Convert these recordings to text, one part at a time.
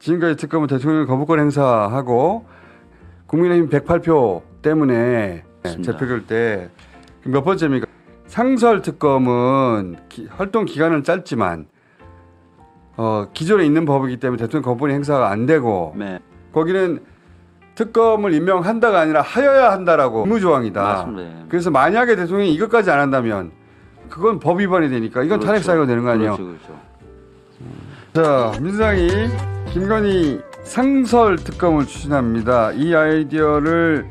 지금까지 특검은 대통령 거부권 행사하고 국민의힘 108표 때문에 재표결 때 몇 번째입니까? 상설 특검은 활동 기간은 짧지만 기존에 있는 법이기 때문에 대통령 거부권 행사가 안 되고 네. 거기는 특검을 임명한다가 아니라 하여야 한다라고 의무조항이다. 맞습니다. 그래서 만약에 대통령이 이것까지 안 한다면 그건 법 위반이 되니까 이건 그렇죠. 탄핵 사유가 되는 거 아니에요? 그렇죠. 자, 민주당이 김건희 상설 특검을 추진합니다. 이 아이디어를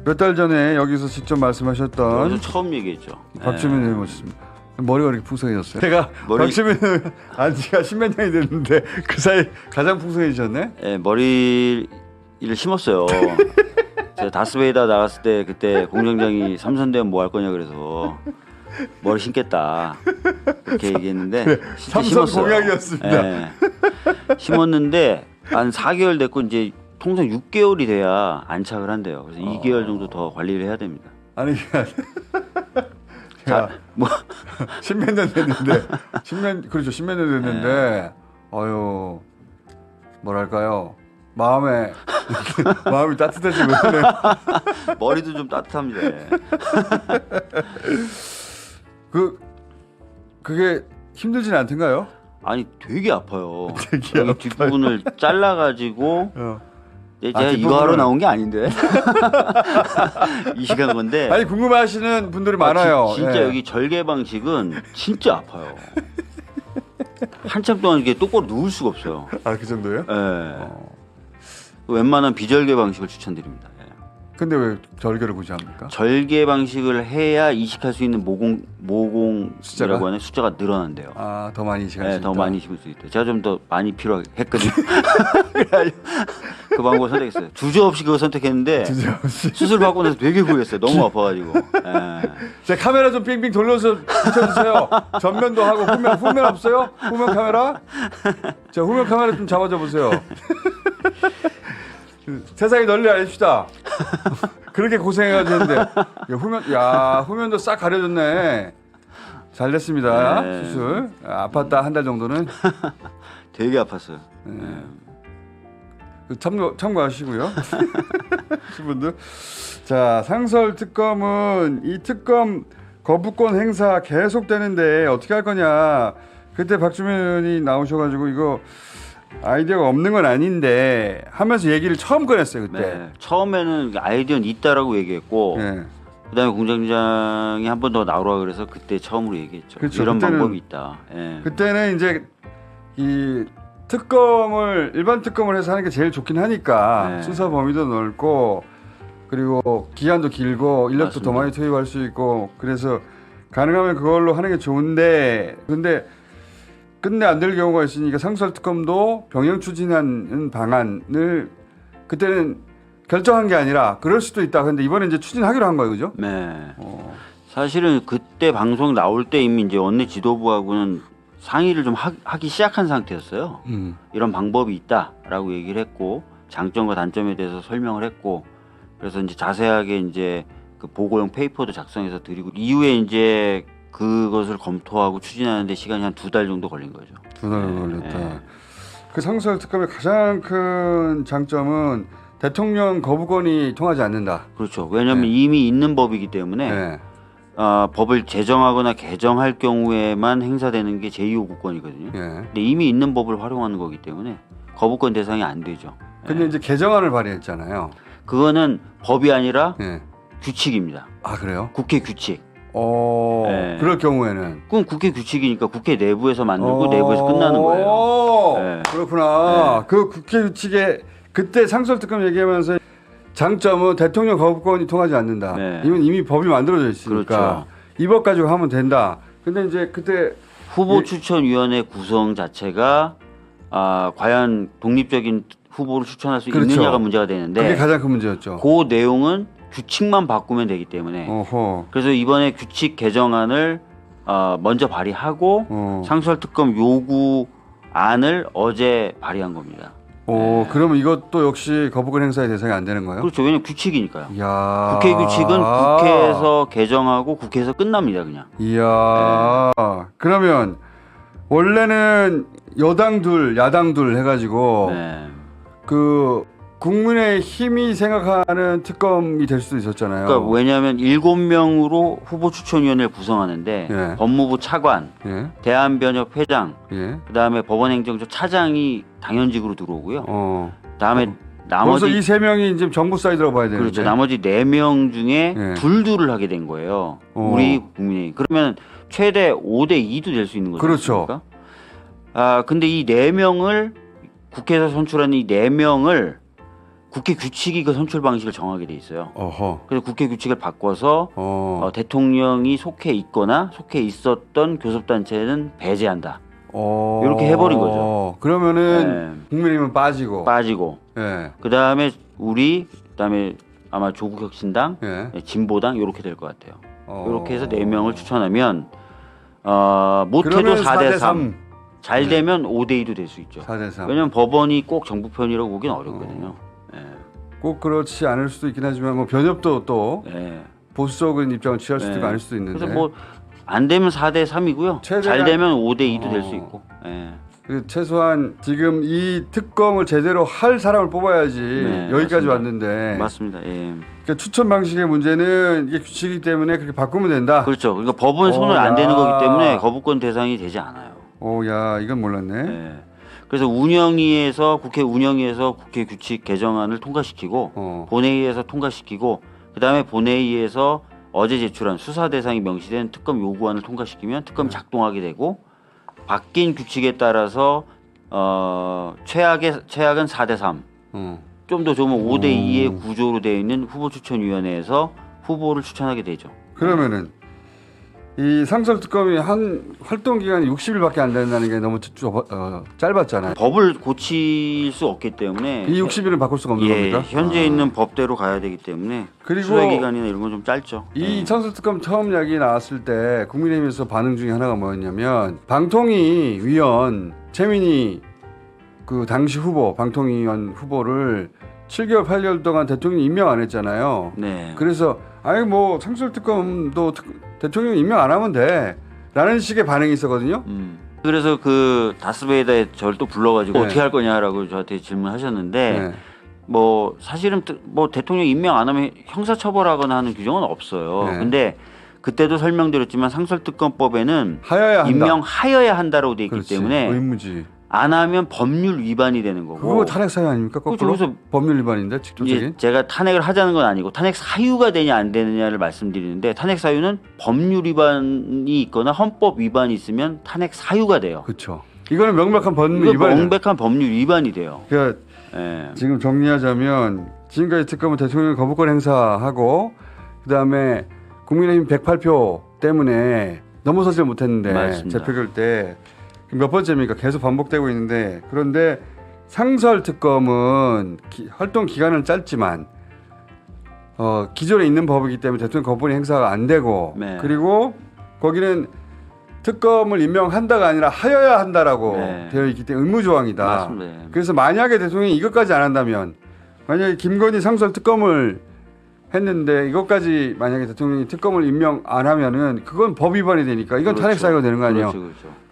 몇 달 전에 여기서 직접 말씀하셨던 여기서 처음 얘기했죠. 박주민 의원 모셨습니다. 머리가 이렇게 풍성해졌어요. 제가 박주민 의원 안지가 10몇 년이 됐는데 그 사이 가장 풍성해지셨네. 네, 머리를 심었어요. 제가 다스베이다 나갔을 때 그때 공장장이 삼선대원 뭐 할 거냐 그래서 머리 심겠다 이렇게 얘기했는데 그래, 진짜 삼선 심었어요. 공약이었습니다. 네. 심었는데 한 4개월 됐고 이제 통상 6개월이 돼야 안착을 한대요. 그래서 2개월 정도 더 관리를 해야 됩니다. 아니 자, 뭐 십몇 년 됐는데 그렇죠. 십몇 년 됐는데 어유 뭐랄까요? 마음이 따뜻해지고 그러네요. 머리도 좀 따뜻합니다. 그게 힘들진 않던가요? 아니 되게 아파요. 되게 여기 뒷부분을 잘라가지고 제가 이거 뒷부분을... 하러 나온 게 아닌데 이 시간 건데. 아니 궁금해하시는 분들이 많아요. 진짜 여기 절개 방식은 진짜 아파요. 한참 동안 이게 똑바로 누울 수가 없어요. 아, 그 정도예요? 네. 웬만한 비절개 방식을 추천드립니다. 근데 왜 절개를 굳이 합니까? 절개 방식을 해야 이식할 수 있는 모공이라고 숫자가? 하는 숫자가 늘어난대요. 아, 더 많이 이식할 수 있다. 더 많이 심을 수 있대요. 제가 좀 더 많이 필요했거든요. 그 방법을 선택했어요. 주저없이 그거 선택했는데 수술 받고 나서 되게 후회했어요. 너무 아파가지고. 제 카메라 좀 빙빙 돌려서 비춰주세요. 전면도 하고 후면 없어요? 후면 카메라? 자, 후면 카메라 좀 잡아줘 보세요. 세상에 널리 알립시다. 그렇게 고생해가지고 했는데 후면도 싹 가려졌네. 잘 됐습니다. 네. 수술. 아팠다 한 달 정도는. 되게 아팠어요. 참고하시고요. 분들. 자, 상설 특검은 이 특검 거부권 행사 계속되는데 어떻게 할 거냐. 그때 박주민 의원이 나오셔가지고 이거 아이디어가 없는 건 아닌데 하면서 얘기를 처음 꺼냈어요 그때. 네. 처음에는 아이디어는 있다라고 얘기했고 네. 그다음에 공장장이 한 번 더 나오라 그래서 그때 처음으로 얘기했죠. 그렇죠. 이런 방법이 있다. 예. 그때는 이제 이 일반 특검을 해서 하는 게 제일 좋긴 하니까 수사 범위도 넓고 그리고 기간도 길고 인력도 맞습니다. 더 많이 투입할 수 있고 그래서 가능하면 그걸로 하는 게 좋은데 근데 끝내 안 될 경우가 있으니까 상설 특검도 병행 추진하는 방안을 그때는 결정한 게 아니라 그럴 수도 있다. 근데 이번에 이제 추진하기로 한 거예요, 그죠? 네. 사실은 그때 방송 나올 때 이미 이제 원내 지도부하고는 상의를 좀 하기 시작한 상태였어요. 이런 방법이 있다라고 얘기를 했고 장점과 단점에 대해서 설명을 했고 그래서 이제 자세하게 이제 그 보고용 페이퍼도 작성해서 드리고 이후에 이제 그것을 검토하고 추진하는데 시간이 한 2달 정도 걸린 거죠. 2달 걸렸다. 그 상설 특검의 가장 큰 장점은 대통령 거부권이 통하지 않는다. 그렇죠. 왜냐하면 이미 있는 법이기 때문에 법을 제정하거나 개정할 경우에만 행사되는 게 제2호구권이거든요. 근데 이미 있는 법을 활용하는 거기 때문에 거부권 대상이 안 되죠. 근데 이제 개정안을 발의했잖아요. 그거는 법이 아니라 규칙입니다. 아, 그래요? 국회 규칙. 그럴 경우에는 그건 국회 규칙이니까 국회 내부에서 만들고 내부에서 끝나는 거예요. 그렇구나. 그 국회 규칙에 그때 상설특검 얘기하면서 장점은 대통령 거부권이 통하지 않는다. 이미 법이 만들어져 있으니까 그렇죠. 이 법 가지고 하면 된다. 근데 이제 그때 후보추천위원회 구성 자체가 과연 독립적인 후보를 추천할 수 있느냐가 문제가 되는데 그게 가장 큰 문제였죠. 그 내용은 규칙만 바꾸면 되기 때문에 그래서 이번에 규칙 개정안을 먼저 발의하고 상설특검 요구안을 어제 발의한 겁니다. 그러면 이것도 역시 거부권 행사의 대상이 안 되는 거예요? 그렇죠. 왜냐면 규칙이니까요. 이야. 국회 규칙은 국회에서 개정하고 국회에서 끝납니다, 그냥. 이야. 그러면 원래는 여당 둘, 야당 둘 해가지고 네. 그 국민의 힘이 생각하는 특검이 될 수도 있었잖아요. 그러니까 왜냐하면 7명으로 후보 추천위원회를 구성하는데 예. 법무부 차관, 예. 대한변협 회장, 예. 그다음에 법원행정처 차장이 당연직으로 들어오고요. 그다음에 벌써 나머지 이 세 명이 이제 정부 사이드라고 봐야 되는데. 그렇죠. 나머지 4명 중에 예. 둘을 하게 된 거예요. 우리 국민이. 그러면 최대 5대 2도 될 수 있는 거죠. 그렇죠. 근데 이 4명을 국회에서 선출한 이 4명을 국회 규칙이 그 선출 방식을 정하게 돼 있어요. 어허. 그래서 국회 규칙을 바꿔서 대통령이 속해 있거나 속해 있었던 교섭단체는 배제한다. 이렇게 해버린 거죠. 그러면은 국민의힘은 빠지고. 예. 그다음에 그다음에 아마 조국혁신당, 예. 진보당 이렇게 될 것 같아요. 이렇게 해서 4명을 추천하면 못해도 그러면 4대 3. 잘 되면 5대 2도 될 수 있죠. 4대 3. 왜냐면 법원이 꼭 정부 편이라고 보기는 어렵거든요. 꼭 그렇지 않을 수도 있긴 하지만 뭐 변협도 또 네. 보수적인 입장을 취할 수도 있고 네. 아닐 수도 있는데. 그래서 뭐 안 되면 4대 3이고요. 잘 되면 5대 2도 될 수 있고. 최소한 지금 이 특검을 제대로 할 사람을 뽑아야지 여기까지 맞습니다. 왔는데. 맞습니다. 예. 그러니까 추천 방식의 문제는 이게 규칙이기 때문에 그렇게 바꾸면 된다. 그렇죠. 그러니까 법은 손을 안 대는 거기 때문에 거부권 대상이 되지 않아요. 야, 이건 몰랐네. 예. 그래서 국회 운영위에서 국회 규칙 개정안을 통과시키고 본회의에서 통과시키고 그다음에 본회의에서 어제 제출한 수사 대상이 명시된 특검 요구안을 통과시키면 특검이 작동하게 되고 바뀐 규칙에 따라서 최악은 4대 3. 좀 더 좋으면 5대 2의 구조로 되어 있는 후보 추천위원회에서 후보를 추천하게 되죠. 그러면은 이 상설 특검이 한 활동 기간이 60일밖에 안 된다는 게 너무 짧았잖아요. 법을 고칠 수 없기 때문에 이 60일은 바꿀 수가 없는 겁니까? 현재 있는 법대로 가야 되기 때문에 그리고 수사 기간이나 이런 건 좀 짧죠. 이 상설 특검 처음 이야기 나왔을 때 국민의힘에서 반응 중에 하나가 뭐였냐면 방통위 위원 최민희 그 당시 후보 방통위원 후보를 7개월 8개월 동안 대통령이 임명 안 했잖아요. 네. 그래서 뭐 상설 특검도 대통령 임명 안 하면 돼 라는 식의 반응이 있었거든요. 그래서 그 다스베이다에 저를 또 불러가지고 어떻게 할 거냐라고 저한테 질문하셨는데 뭐 사실은 뭐 대통령 임명 안 하면 형사처벌하거나 하는 규정은 없어요. 근데 그때도 설명드렸지만 상설특검법에는 임명하여야 한다라고 돼 있기 때문에 의무지. 안 하면 법률 위반이 되는 거고. 그거 탄핵 사유 아닙니까? 거꾸로? 그래서 법률 위반인데 직접적인. 제가 탄핵을 하자는 건 아니고 탄핵 사유가 되냐 안 되느냐를 말씀드리는데 탄핵 사유는 법률 위반이 있거나 헌법 위반이 있으면 탄핵 사유가 돼요. 그렇죠. 이거는 명백한 법률 위반이. 명백한 법률 위반이 돼요. 그러니까 지금 정리하자면 지금까지 특검은 대통령 거부권 행사하고 그다음에 국민의힘 108표 때문에 넘어서지 못했는데 재표결 때 몇 번째입니까? 계속 반복되고 있는데 그런데 상설 특검은 활동 기간은 짧지만 기존에 있는 법이기 때문에 대통령 거부권 행사가 안 되고 그리고 거기는 특검을 임명한다가 아니라 하여야 한다라고 되어 있기 때문에 의무조항이다. 맞습니다. 그래서 만약에 대통령이 이것까지 안 한다면 만약에 김건희 상설 특검을 했는데 이것까지 만약에 대통령이 특검을 임명 안 하면은 그건 법 위반이 되니까 이건 탄핵 사유가 되는 거 아니에요. 그렇죠.